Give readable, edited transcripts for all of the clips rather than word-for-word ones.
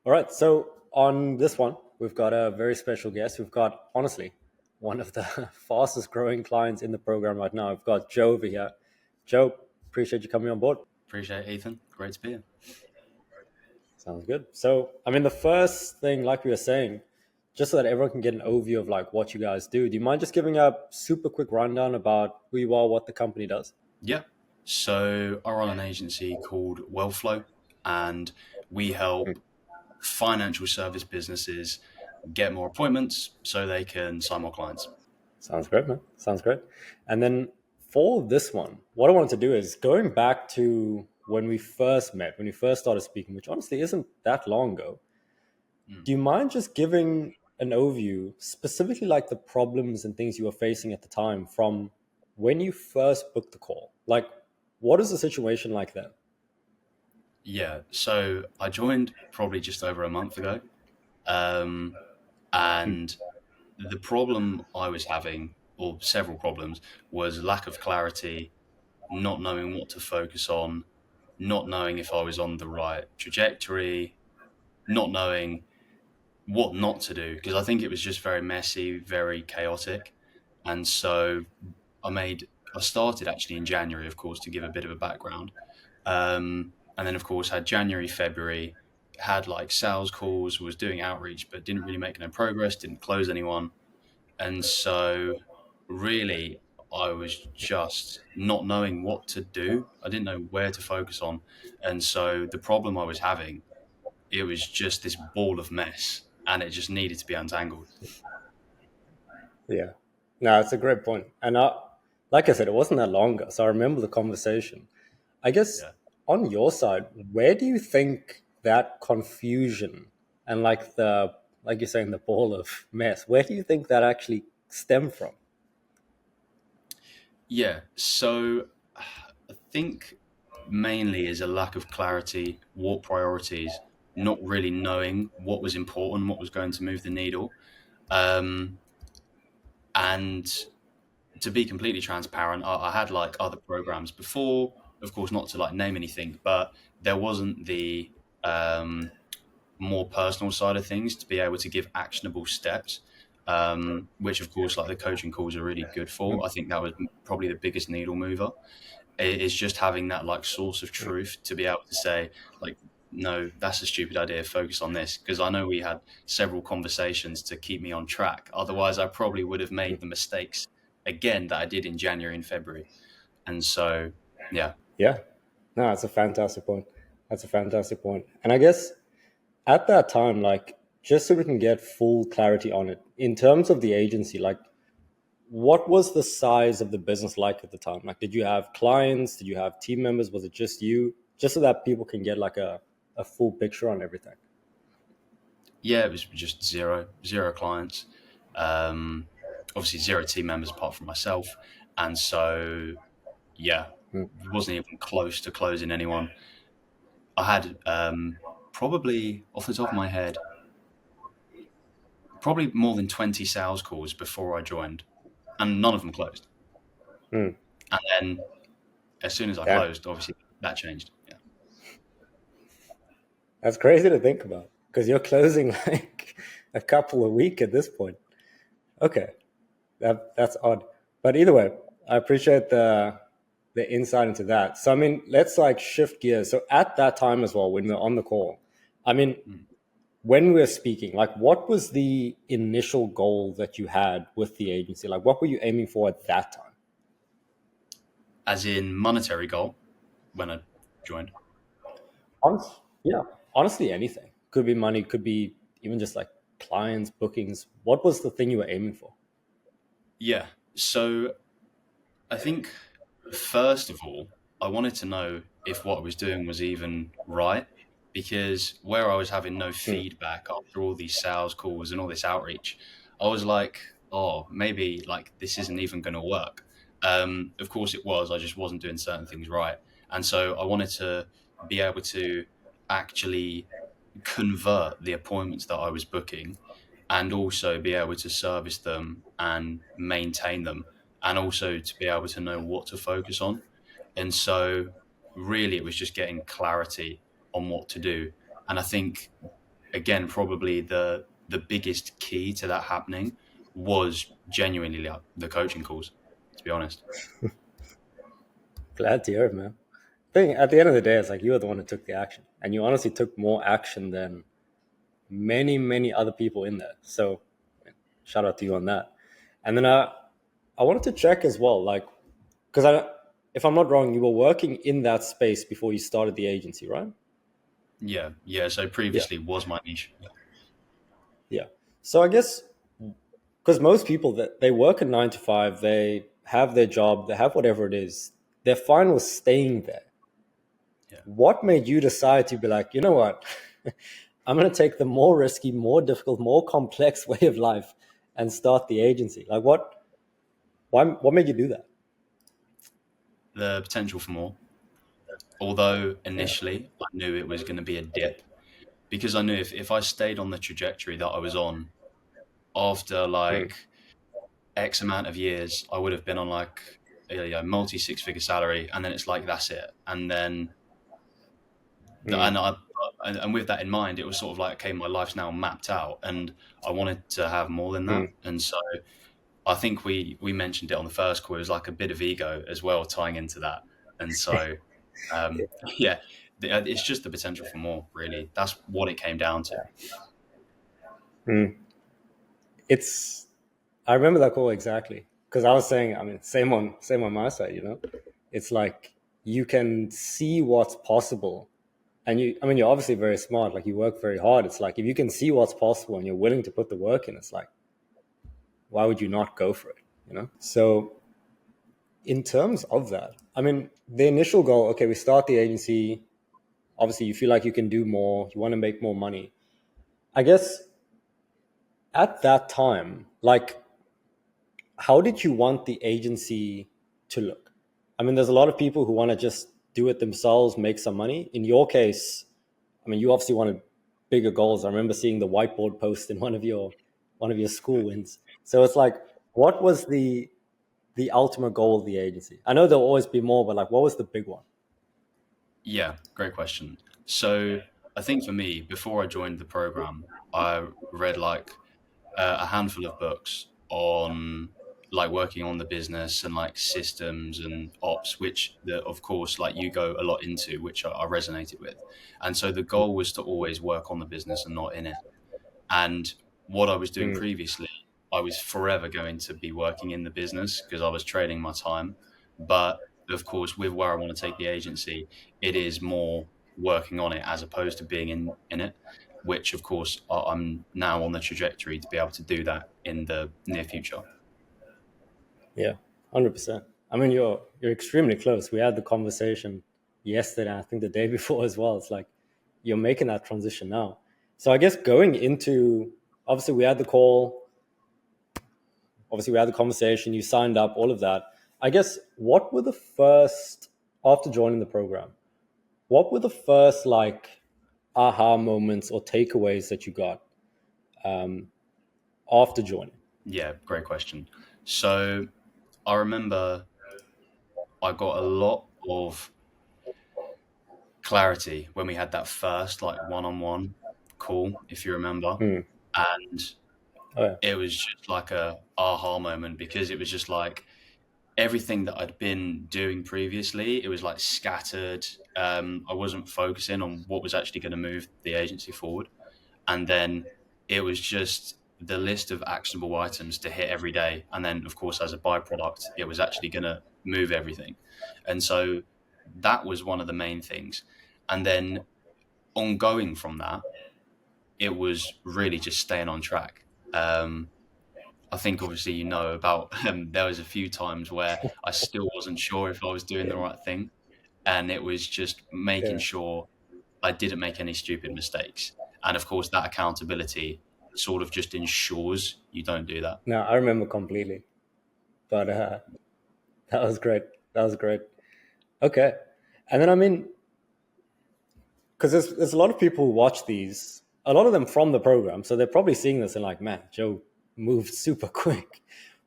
All right. So on this one, we've got a very special guest. We've got, honestly, one of the fastest growing clients in the program right now. We've got Joe over here. Joe, appreciate you coming on board. Appreciate it, Ethan. Great to be here. Sounds good. So, I mean, the first thing, like we were saying, just so that everyone can get an overview of like what you guys do you mind just giving a super quick rundown about who you are, what the company does? Yeah. So I run an agency called Wellflow, and we help financial service businesses get more appointments so they can sign more clients. Sounds great, man. Sounds great. And then for this one, what I wanted to do is going back to when we first met, when we first started speaking, which honestly isn't that long ago. Mm. Do you mind just giving an overview, specifically like the problems and things you were facing at the time from when you first booked the call? Like, what is the situation like then? Yeah. So I joined probably just over a month ago. Um, and the problem I was having, or several problems, was lack of clarity, not knowing what to focus on, not knowing if I was on the right trajectory, not knowing what not to do, because I think it was just very messy, very chaotic. And so I started actually in January, of course, to give a bit of a background. And then, of course, had January, February, had like sales calls, was doing outreach, but didn't really make no progress, didn't close anyone. And so, really, I was just not knowing what to do. I didn't know where to focus on. And so, the problem I was having, it was just this ball of mess, and it just needed to be untangled. Yeah. No, it's a great point. And like I said, it wasn't that long ago. So I remember the conversation. I guess Yeah. on your side, where do you think that confusion and like you're saying, the ball of mess, where do you think that actually stemmed from? Yeah. So, I think mainly is a lack of clarity, what priorities, not really knowing what was important, what was going to move the needle. Um, and to be completely transparent, I had like other programs before, of course, not to like name anything, but there wasn't the um, more personal side of things to be able to give actionable steps, which of course, like the coaching calls are really good for. I think that was probably the biggest needle mover is just having that like source of truth to be able to say like, no, that's a stupid idea, focus on this, because I know we had several conversations to keep me on track, otherwise I probably would have made the mistakes again that I did in January and February. And so yeah. Yeah. No, that's a fantastic point. That's a fantastic point. And I guess at that time, like, just so we can get full clarity on it, in terms of the agency, like, what was the size of the business like at the time? Like, did you have clients? Did you have team members? Was it just you? Just so that people can get like a full picture on everything. Yeah, it was just zero clients. um Obviously zero team members apart from myself. And so yeah, Mm. wasn't even close to closing anyone. I had probably off the top of my head probably more than 20 sales calls before I joined, and none of them closed. Mm. And then as soon as I Damn. closed, obviously that changed. Yeah. That's crazy to think about because you're closing like a couple a week at this point. Okay. That's odd. But either way, I appreciate the insight into that. So I mean, let's like shift gears. So at that time as well, when we are on the call, I mean, Mm. when we are speaking, like what was the initial goal that you had with the agency? Like what were you aiming for at that time? As in monetary goal when I joined. Yeah, honestly, anything could be money, could be even just like clients, bookings. What was the thing you were aiming for? Yeah. So I think first of all, I wanted to know if what I was doing was even right, because where I was having no Hmm. feedback after all these sales calls and all this outreach, I was like, oh, maybe like this isn't even going to work. Of course it was. I just wasn't doing certain things right. And so I wanted to be able to actually convert the appointments that I was booking, and also be able to service them and maintain them, and also to be able to know what to focus on. And so really it was just getting clarity on what to do. And I think again, probably the biggest key to that happening was genuinely like the coaching calls, to be honest. Glad to hear it, man. Thing at the end of the day, it's like you were the one who took the action, and you honestly took more action than many other people in there. So shout out to you on that. And then I wanted to check as well, like, because if I'm not wrong, you were working in that space before you started the agency, right? Yeah, yeah. So Yeah, previously was my niche. yeah. So I guess because most people that they work a 9 to 5, they have their job, they have whatever it is, they're fine with staying there. Yeah. What made you decide to be like, you know what? I'm going to take the more risky, more difficult, more complex way of life and start the agency. Like what made you do that? The potential for more. Although Yeah. initially I knew it was going to be a dip, because I knew if I stayed on the trajectory that I was on after Mm, like X amount of years, I would have been on like a multi six figure salary, and then it's like that's it. And then mm, and I and with that in mind, it was sort of like, okay, my life's now mapped out, and I wanted to have more than that. mm. And so I think we mentioned it on the first call. It was like a bit of ego as well tying into that. And so yeah, it's just the potential for more. Really, that's what it came down to. Mm. It's I remember that call exactly because I was saying, I mean, same on my side. It's like you can see what's possible, and I mean, you're obviously very smart. Like you work very hard. It's like if you can see what's possible and you're willing to put the work in, it's like why would you not go for it? So in terms of that, I mean, the initial goal. Okay, we start the agency. Obviously, you feel like you can do more. You want to make more money. I guess at that time, like how did you want the agency to look? I mean, there's a lot of people who want to just do it themselves, make some money. In your case, I mean, you obviously wanted bigger goals. I remember seeing the whiteboard post in one of your school wins. So it's like, what was the ultimate goal of the agency? I know there'll always be more, but like, what was the big one? Yeah, great question. So I think for me, before I joined the program, I read like a handful of books on like working on the business and like systems and ops, which of course like you go a lot into, which I resonated with. And so the goal was to always work on the business and not in it. And what I was doing Mm, previously, I was forever going to be working in the business because I was trading my time. But of course, with where I want to take the agency, it is more working on it as opposed to being in it, which of course I'm now on the trajectory to be able to do that in the near future. yeah, 100%. I mean, you're extremely close. We had the conversation yesterday, I think the day before as well. It's like you're making that transition now. So I guess going into obviously we had the call, obviously we had the conversation, you signed up, all of that. I guess what were the first after joining the program? What were the first like aha moments or takeaways that you got after joining? Yeah, great question. So I remember I got a lot of clarity when we had that first like one-on-one call, if you remember. Hmm. And Oh yeah. it was just like a aha moment because it was just like everything that I'd been doing previously, it was like scattered. I wasn't focusing on what was actually going to move the agency forward. And then it was just the list of actionable items to hit every day. And then, of course, as a byproduct, it was actually going to move everything. And so that was one of the main things. And then ongoing from that, it was really just staying on track. I think obviously you know about there was a few times where I still wasn't sure if I was doing the right thing, and it was just making Yeah. sure I didn't make any stupid mistakes. And of course, that accountability sort of just ensures you don't do that. No, I remember completely. But that was great. That was great. Okay. And then I mean, because there's a lot of people who watch these, a lot of them from the program, so they're probably seeing this and like, man, Joe moved super quick.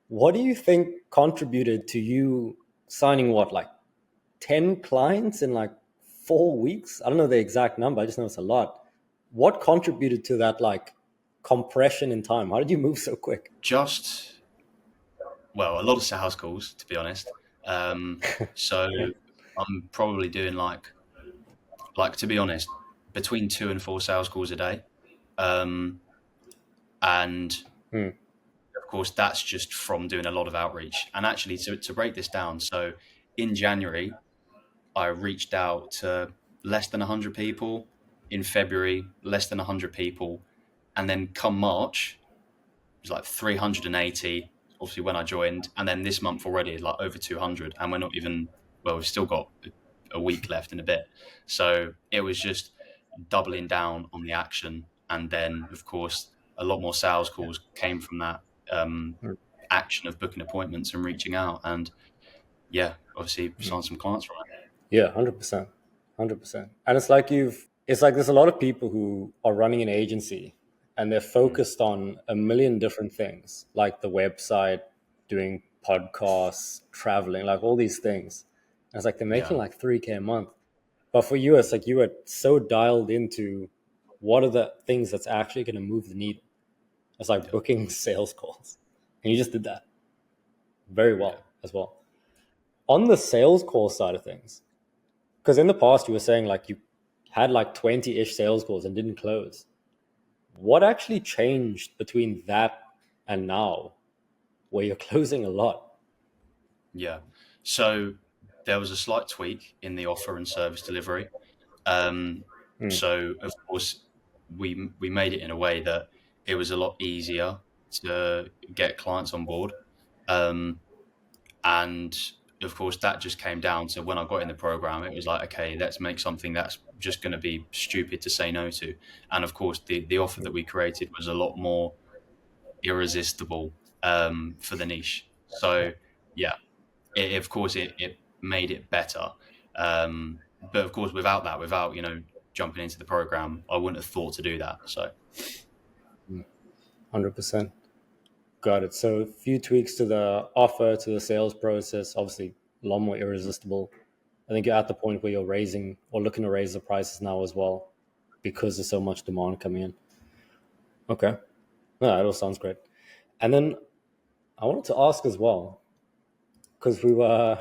What do you think contributed to you signing what, like 10 clients in like 4 weeks? I don't know the exact number. I just know it's a lot. what contributed to that like compression in time? How did you move so quick? Just, well, a lot of sales calls, to be honest. So Yeah. I'm probably doing like to be honest, between 2 and 4 sales calls a day. Um, and Hmm. of course, that's just from doing a lot of outreach. And actually, to break this down, so in January, I reached out to less than 100 people. In February, less than 100 people. And then come March, it was like 380, obviously, when I joined. And then this month already, like over 200. And we're not even, well, we've still got a week left and a bit. So it was just doubling down on the action. And then, of course, a lot more sales Yeah. calls came from that action of booking appointments and reaching out. And yeah, obviously, signed some clients from it. Yeah, 100%. 100%. And it's like there's a lot of people who are running an agency and they're Mm. focused on a million different things, like the website, doing podcasts, traveling, like all these things. And it's like they're making Yeah, like 3K a month. But for you, it's like you were so dialed into what are the things that's actually going to move the needle. It's like yeah, booking sales calls. And you just did that very yeah. well as well. On the sales call side of things, because in the past you were saying like you had like 20-ish sales calls and didn't close. What actually changed between that and now where you're closing a lot? Yeah. So there was a slight tweak in the offer and service delivery. Um, Mm, so of course we made it in a way that it was a lot easier to get clients on board. Um, and of course that just came down to when I got in the program, it was like, okay, let's make something that's just going to be stupid to say no to. And of course the offer that we created was a lot more irresistible for the niche. yeah. So yeah, of course it made it better. But of course, without that, without jumping into the program, I wouldn't have thought to do that. So 100%. Got it. So a few tweaks to the offer, to the sales process, obviously a lot more irresistible. I think you're at the point where you're raising or looking to raise the prices now as well because there's so much demand coming in. Okay. No, that all sounds great. And then I wanted to ask as well, because we were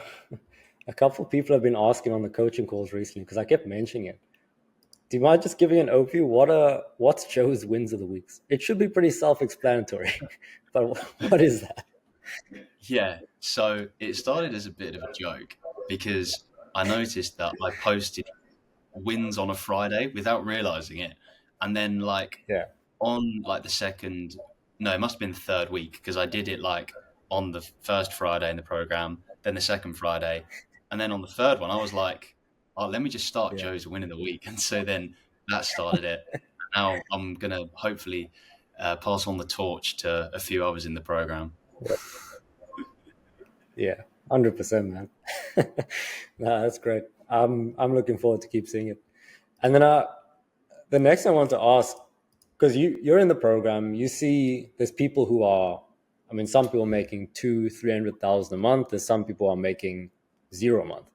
a couple of people have been asking on the coaching calls recently because I kept mentioning it. Do you mind just giving an overview? What's Joe's wins of the weeks? It should be pretty self-explanatory, but what is that? yeah, so it started as a bit of a joke because I noticed that I posted wins on a Friday without realizing it, and then like Yeah, on like the second, no, it must have been the third week because I did it like on the first Friday in the program, then the second Friday, and then on the third one, I was like, oh, let me just start yeah, Joe's win of the week. And so then that started it. Now I'm going to hopefully pass on the torch to a few others in the program. yeah, 100%, man. No, that's great. I'm looking forward to keep seeing it. And then the next thing I want to ask, because you're in the program, you see there's people who are, I mean, some people are making 300,000 a month. There's some people are making zero a month.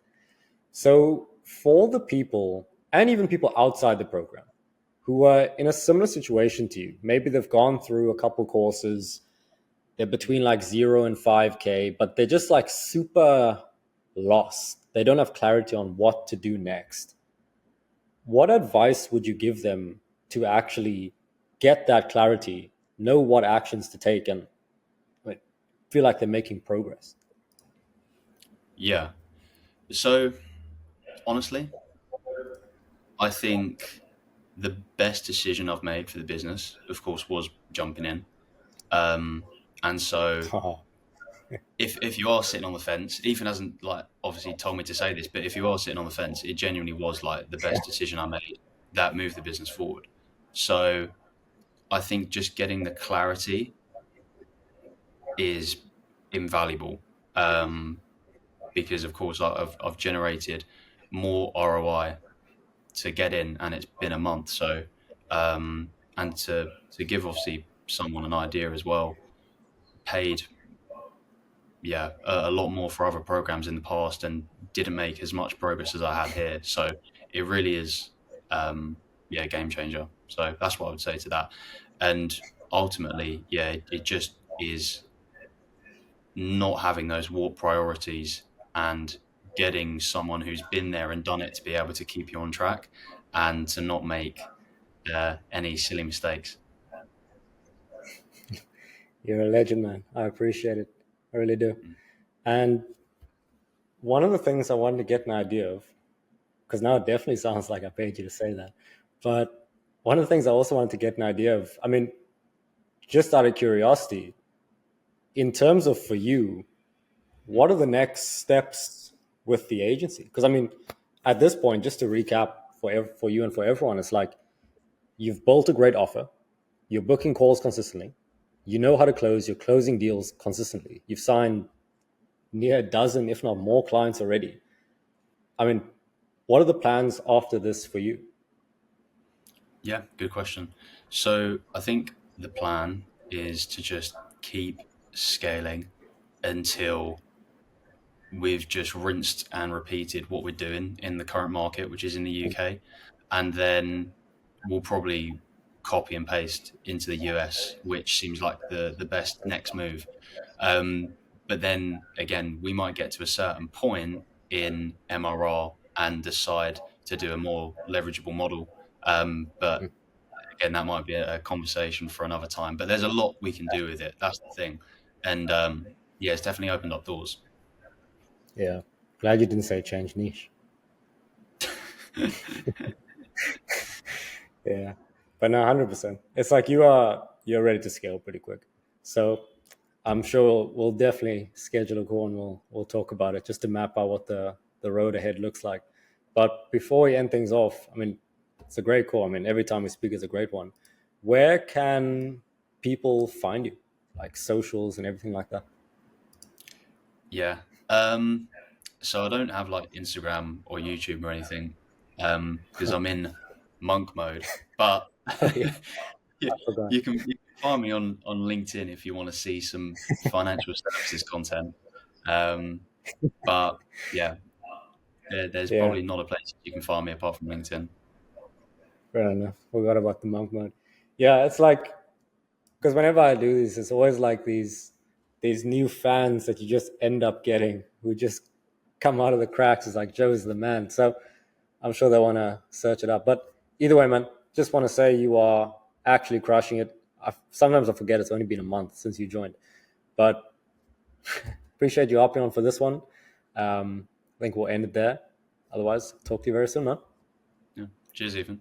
So for the people, and even people outside the program, who are in a similar situation to you, maybe they've gone through a couple courses, they're between like 0 and 5K, but they're just like super lost. They don't have clarity on what to do next. What advice would you give them to actually get that clarity, know what actions to take, and like, feel like they're making progress? Yeah. So honestly, I think the best decision I've made for the business, of course, was jumping in. And so if you are sitting on the fence, Ethan hasn't like obviously told me to say this, but if you are sitting on the fence, it genuinely was like the best decision I made that moved the business forward. So I think just getting the clarity is invaluable, um, because of course I've generated more ROI to get in, and it's been a month. So and to give obviously someone an idea as well, paid yeah, a lot more for other programs in the past and didn't make as much progress as I had here. So it really is, um, yeah, game changer. So that's what I would say to that. And ultimately, yeah, it just is not having those warp priorities and getting someone who's been there and done it to be able to keep you on track and to not make any silly mistakes. You're a legend, man. I appreciate it. I really do. Mm. And one of the things I wanted to get an idea of, because now it definitely sounds like I paid you to say that, but one of the things I also wanted to get an idea of, I mean, just out of curiosity, in terms of for you, what are the next steps with the agency? Because I mean, at this point, just to recap for you and for everyone, it's like you've built a great offer, you're booking calls consistently, you know how to close, you're closing deals consistently, you've signed near a dozen, if not more, clients already. I mean, what are the plans after this for you? Yeah, good question. So I think the plan is to just keep scaling until we've just rinsed and repeated what we're doing in the current market, which is in the UK, and then we'll probably copy and paste into the US, which seems like the best next move. But then again, we might get to a certain point in MRR and decide to do a more leverageable model. But again, that might be a conversation for another time. But there's a lot we can do with it. That's the thing, and yeah, it's definitely opened up doors. Yeah, glad you didn't say change niche. Yeah, but no, 100%. It's like you're ready to scale pretty quick. So I'm sure we'll definitely schedule a call and we'll talk about it just to map out what the road ahead looks like. But before we end things off, I mean, it's a great call. I mean, every time we speak is a great one. Where can people find you, like socials and everything like that? Yeah. So I don't have like Instagram or YouTube or anything because I'm in monk mode. But Oh yeah, you, I forgot. you can find me on LinkedIn if you want to see some financial services content. Um, but yeah, there's Yeah, probably not a place you can find me apart from LinkedIn. fair enough. Forgot about the monk mode. Yeah, it's like because whenever I do this, it's always like these new fans that you just end up getting who just come out of the cracks. It's like Joe's the man. So I'm sure they want to search it up. But either way, man, just want to say you are actually crushing it. Sometimes I forget it's only been a month since you joined, but appreciate you hopping on for this one. I think we'll end it there. Otherwise, talk to you very soon, man. Yeah. Cheers, Ethan.